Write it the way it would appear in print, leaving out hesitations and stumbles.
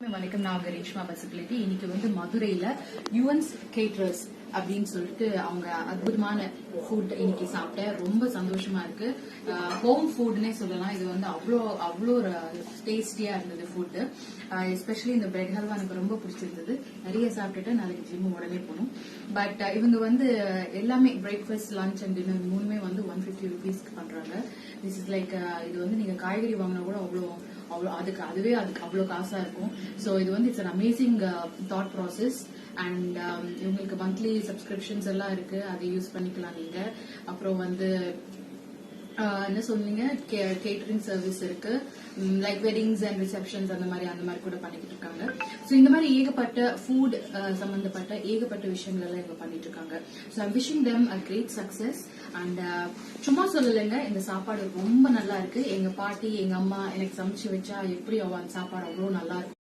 வணக்கம், நான் ரேஷ்மா பசிபிலிட்டி. இன்னைக்கு வந்து மதுரையில யுஎன்ஸ் கேட்டரர்ஸ் அப்படின்னு சொல்லிட்டு அவங்க அற்புதமான ஃபுட் இன்னைக்கு சாப்பிட்டேன். ரொம்ப சந்தோஷமா இருக்கு. ஹோம் ஃபுட்னே சொல்லலாம். இது வந்து அவ்வளோ டேஸ்டியா இருந்தது ஃபுட். எஸ்பெஷலி இந்த பிரெட் ஹல்வா எனக்கு ரொம்ப பிடிச்சிருந்தது. நிறைய சாப்பிட்டுட்டு நாளைக்கு ஜிம் உடனே போகணும். பட் இவங்க வந்து எல்லாமே பிரேக்ஃபாஸ்ட், லஞ்ச் அண்ட் டின்னர் மூணுமே வந்து 150 rupeesக்கு பண்றாங்க. திஸ் இஸ் லைக் இது வந்து நீங்க காய்கறி வாங்கினா கூட அவ்வளோ அதுக்கு அவ்வளோ காசா இருக்கும். ஸோ இது வந்து it's an amazing thought process. And இவங்களுக்கு மந்த்லி சப்ஸ்கிரிப்ஷன்ஸ் எல்லாம் இருக்கு, அதை யூஸ் பண்ணிக்கலாம் நீங்க. அப்புறம் வந்து என்ன சொன்னீங்க, கேட்டரிங் சர்வீஸ் இருக்கு, லைக் வெட்டிங்ஸ் அண்ட் ரிசப்ஷன்ஸ் அந்த மாதிரி கூட பண்ணிட்டு இருக்காங்க. ஸோ இந்த மாதிரி ஏகப்பட்ட ஃபுட் சம்பந்தப்பட்ட ஏகப்பட்ட விஷயங்கள் எல்லாம் இவங்க பண்ணிட்டு இருக்காங்க. So I'm wishing them a great success. And சும்மா சொல்லலைங்க, இந்த சாப்பாடு ரொம்ப நல்லா இருக்கு. எங்க பாட்டி, எங்க அம்மா எனக்கு சமைச்சு வச்சா எப்படி அந்த சாப்பாடு அவ்வளோ நல்லா இருக்கும்.